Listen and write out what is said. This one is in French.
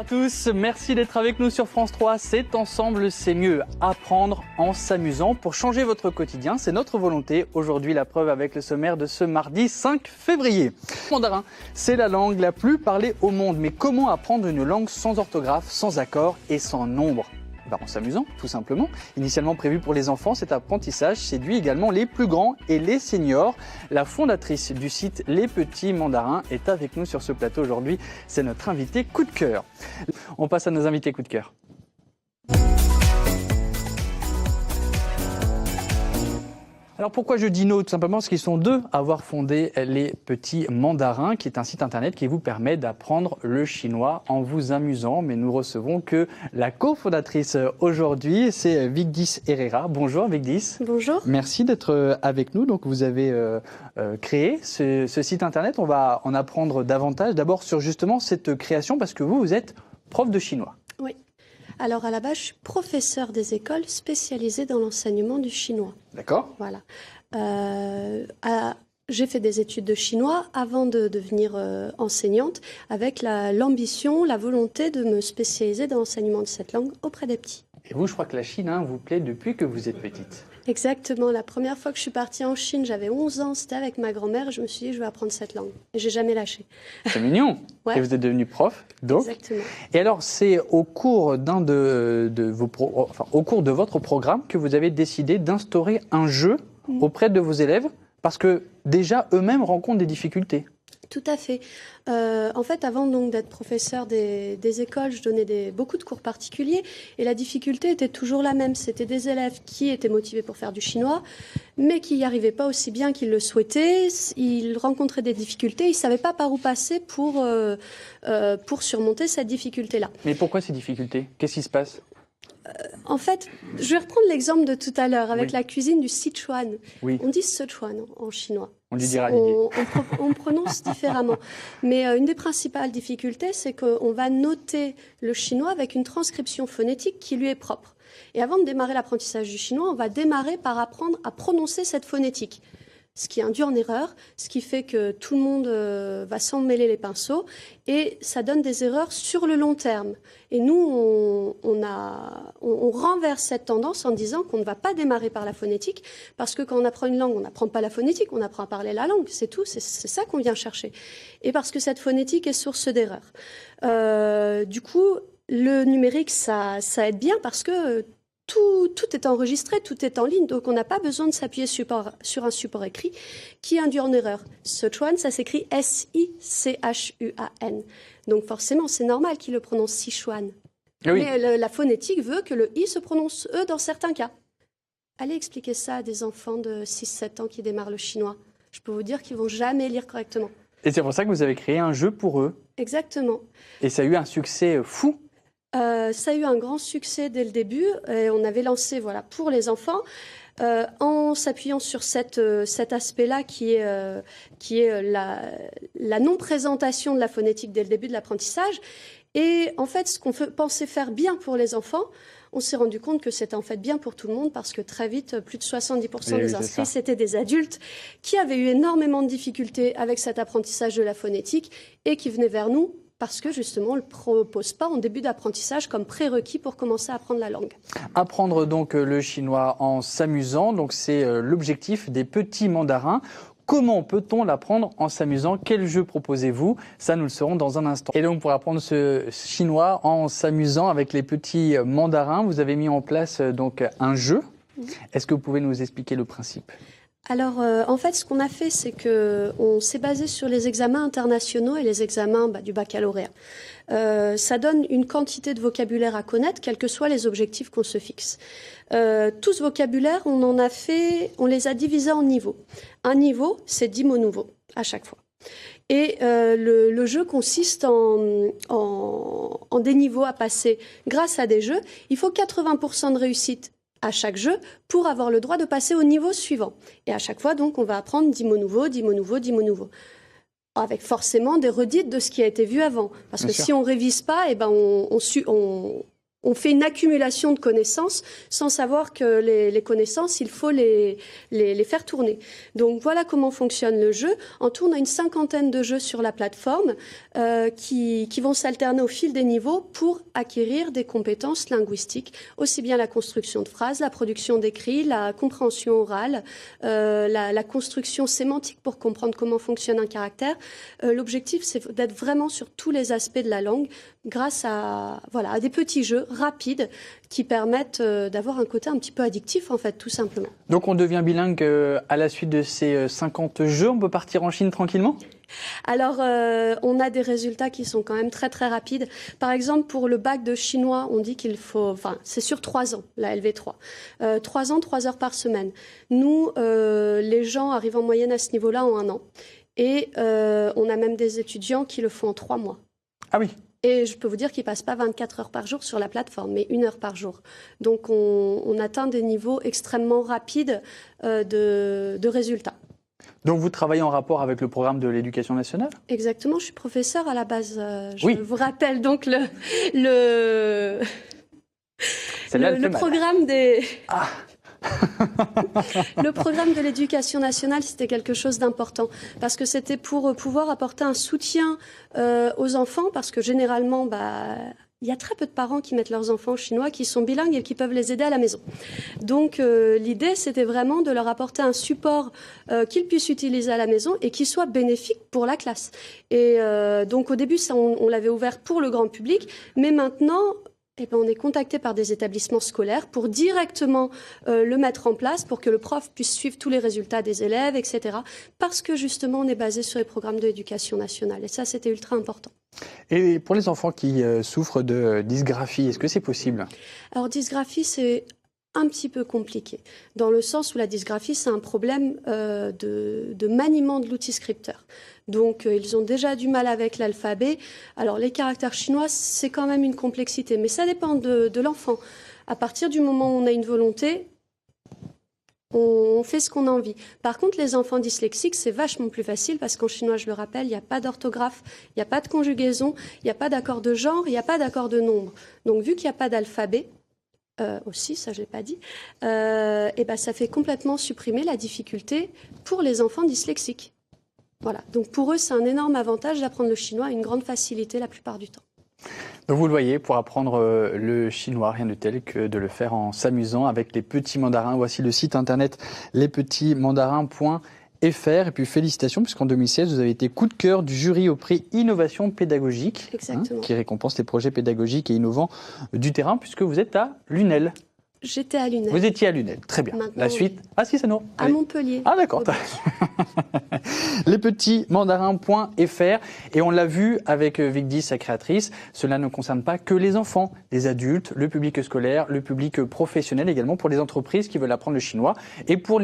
tous, merci d'être avec nous sur France 3. C'est ensemble, c'est mieux. Apprendre en s'amusant pour changer votre quotidien, c'est notre volonté. Aujourd'hui, la preuve avec le sommaire de ce mardi 5 février. Le mandarin, c'est la langue la plus parlée au monde. Mais comment apprendre une langue sans orthographe, sans accord et sans nombre ? En s'amusant, tout simplement. Initialement prévu pour les enfants, cet apprentissage séduit également les plus grands et les seniors. La fondatrice du site Les Petits Mandarins est avec nous sur ce plateau aujourd'hui. C'est notre invité coup de cœur. On passe à nos invités coup de cœur. Alors pourquoi je dis nous ? Tout simplement parce qu'ils sont deux à avoir fondé Les Petits Mandarins, qui est un site internet qui vous permet d'apprendre le chinois en vous amusant. Mais nous recevons que la cofondatrice aujourd'hui, c'est Vigdis Herrera. Bonjour Vigdis. Bonjour. Merci d'être avec nous. Donc vous avez créé ce site internet. On va en apprendre davantage. D'abord sur justement cette création, parce que vous êtes prof de chinois. Oui. Alors à la base, je suis professeure des écoles spécialisée dans l'enseignement du chinois. D'accord. Voilà. J'ai fait des études de chinois avant de devenir enseignante, avec l'ambition, la volonté de me spécialiser dans l'enseignement de cette langue auprès des petits. Et vous, je crois que la Chine vous plaît depuis que vous êtes petite. Exactement. La première fois que je suis partie en Chine, j'avais 11 ans, c'était avec ma grand-mère. Je me suis dit, je vais apprendre cette langue. Et j'ai jamais lâché. C'est mignon. Ouais. Et vous êtes devenu prof, donc. Exactement. Et alors, c'est au cours au cours de votre programme que vous avez décidé d'instaurer un jeu auprès de vos élèves, parce que déjà eux-mêmes rencontrent des difficultés. Tout à fait. En fait, avant donc d'être professeur des écoles, je donnais beaucoup de cours particuliers et la difficulté était toujours la même. C'était des élèves qui étaient motivés pour faire du chinois, mais qui n'y arrivaient pas aussi bien qu'ils le souhaitaient. Ils rencontraient des difficultés, ils ne savaient pas par où passer pour surmonter cette difficulté-là. Mais pourquoi ces difficultés ? Qu'est-ce qui se passe ? En fait, je vais reprendre l'exemple de tout à l'heure avec la cuisine du Sichuan. Oui. On dit Sichuan en chinois. On lui dira l'idée. On prononce différemment. Mais une des principales difficultés, c'est qu'on va noter le chinois avec une transcription phonétique qui lui est propre. Et avant de démarrer l'apprentissage du chinois, on va démarrer par apprendre à prononcer cette phonétique. Ce qui induit en erreur, ce qui fait que tout le monde va s'en mêler les pinceaux et ça donne des erreurs sur le long terme. Et nous, on renverse cette tendance en disant qu'on ne va pas démarrer par la phonétique parce que quand on apprend une langue, on n'apprend pas la phonétique, on apprend à parler la langue, c'est tout, c'est ça qu'on vient chercher. Et parce que cette phonétique est source d'erreurs. Du coup, le numérique, ça aide bien parce que tout est enregistré, tout est en ligne, donc on n'a pas besoin de s'appuyer sur un support écrit qui induit en erreur. Sichuan, ça s'écrit S-I-C-H-U-A-N. Donc forcément, c'est normal qu'il le prononce Sichuan. Oui. Mais la phonétique veut que le I se prononce E dans certains cas. Allez expliquer ça à des enfants de 6-7 ans qui démarrent le chinois. Je peux vous dire qu'ils ne vont jamais lire correctement. Et c'est pour ça que vous avez créé un jeu pour eux. Exactement. Et ça a eu un succès fou. Ça a eu un grand succès dès le début et on avait lancé pour les enfants en s'appuyant sur cet aspect-là qui est la non-présentation de la phonétique dès le début de l'apprentissage. Et en fait, ce qu'on pensait faire bien pour les enfants, on s'est rendu compte que c'était en fait bien pour tout le monde parce que très vite, plus de 70% des inscrits, c'était des adultes qui avaient eu énormément de difficultés avec cet apprentissage de la phonétique et qui venaient vers nous parce que justement, on ne le propose pas en début d'apprentissage comme prérequis pour commencer à apprendre la langue. Apprendre donc le chinois en s'amusant, donc c'est l'objectif des Petits Mandarins. Comment peut-on l'apprendre en s'amusant ? Quel jeu proposez-vous ? Ça, nous le saurons dans un instant. Et donc, pour apprendre ce chinois en s'amusant avec les Petits Mandarins, vous avez mis en place donc un jeu. Est-ce que vous pouvez nous expliquer le principe ? Alors, en fait, ce qu'on a fait, c'est qu'on s'est basé sur les examens internationaux et les examens du baccalauréat. Ça donne une quantité de vocabulaire à connaître, quels que soient les objectifs qu'on se fixe. Tout ce vocabulaire, on les a divisés en niveaux. Un niveau, c'est 10 mots nouveaux à chaque fois. Et le jeu consiste en des niveaux à passer grâce à des jeux. Il faut 80% de réussite à chaque jeu pour avoir le droit de passer au niveau suivant. Et à chaque fois, donc, on va apprendre 10 mots nouveaux, 10 mots nouveaux, 10 mots nouveaux. Avec forcément des redites de ce qui a été vu avant. Parce que si on ne révise pas, on on fait une accumulation de connaissances sans savoir que les connaissances, il faut les faire tourner. Donc voilà comment fonctionne le jeu. En tout, on a une 50aine de jeux sur la plateforme qui vont s'alterner au fil des niveaux pour acquérir des compétences linguistiques, aussi bien la construction de phrases, la production d'écrits, la compréhension orale, la construction sémantique pour comprendre comment fonctionne un caractère. L'objectif, c'est d'être vraiment sur tous les aspects de la langue grâce à des petits jeux rapides qui permettent d'avoir un côté un petit peu addictif, en fait, tout simplement. Donc on devient bilingue à la suite de ces 50 jeux, on peut partir en Chine tranquillement ? Alors, on a des résultats qui sont quand même très très rapides. Par exemple, pour le bac de chinois, on dit qu'il faut, c'est sur 3 ans, la LV3. 3 ans, 3 heures par semaine. Nous, les gens arrivent en moyenne à ce niveau-là en 1 an. Et on a même des étudiants qui le font en 3 mois. Ah oui. Et je peux vous dire qu'ils ne passent pas 24 heures par jour sur la plateforme, mais 1 heure par jour. Donc on atteint des niveaux extrêmement rapides de résultats. Donc vous travaillez en rapport avec le programme de l'éducation nationale ? Exactement, je suis professeure à la base. Je Oui. vous rappelle donc le programme des... Ah. Le programme de l'éducation nationale, c'était quelque chose d'important parce que c'était pour pouvoir apporter un soutien aux enfants parce que généralement, il y a très peu de parents qui mettent leurs enfants chinois qui sont bilingues et qui peuvent les aider à la maison. Donc l'idée, c'était vraiment de leur apporter un support qu'ils puissent utiliser à la maison et qui soit bénéfique pour la classe. Et donc au début, ça, on l'avait ouvert pour le grand public, mais maintenant... on est contacté par des établissements scolaires pour directement le mettre en place pour que le prof puisse suivre tous les résultats des élèves, etc. Parce que justement, on est basé sur les programmes de l'éducation nationale. Et ça, c'était ultra important. Et pour les enfants qui souffrent de dysgraphie, est-ce que c'est possible ? Alors, dysgraphie, c'est un petit peu compliqué, dans le sens où la dysgraphie, c'est un problème de maniement de l'outil scripteur. Donc, ils ont déjà du mal avec l'alphabet. Alors, les caractères chinois, c'est quand même une complexité, mais ça dépend de l'enfant. À partir du moment où on a une volonté, on fait ce qu'on a envie. Par contre, les enfants dyslexiques, c'est vachement plus facile parce qu'en chinois, je le rappelle, il n'y a pas d'orthographe, il n'y a pas de conjugaison, il n'y a pas d'accord de genre, il n'y a pas d'accord de nombre. Donc, vu qu'il n'y a pas d'alphabet, aussi, ça je l'ai pas dit, ça fait complètement supprimer la difficulté pour les enfants dyslexiques. Voilà, donc pour eux c'est un énorme avantage d'apprendre le chinois, une grande facilité la plupart du temps. Donc vous le voyez, pour apprendre le chinois, rien de tel que de le faire en s'amusant avec les petits mandarins. Voici le site internet lespetitsmandarins.fr. Et puis félicitations, puisqu'en 2016, vous avez été coup de cœur du jury au prix Innovation Pédagogique, qui récompense les projets pédagogiques et innovants du terrain, puisque vous êtes à Lunel. J'étais à Lunel. Vous étiez à Lunel, très bien. Maintenant, la suite, ah si, c'est non. À Montpellier. Ah d'accord. Lespetitsmandarins.fr. Et on l'a vu avec Vigdis, sa créatrice, cela ne concerne pas que les enfants, les adultes, le public scolaire, le public professionnel également, pour les entreprises qui veulent apprendre le chinois et pour les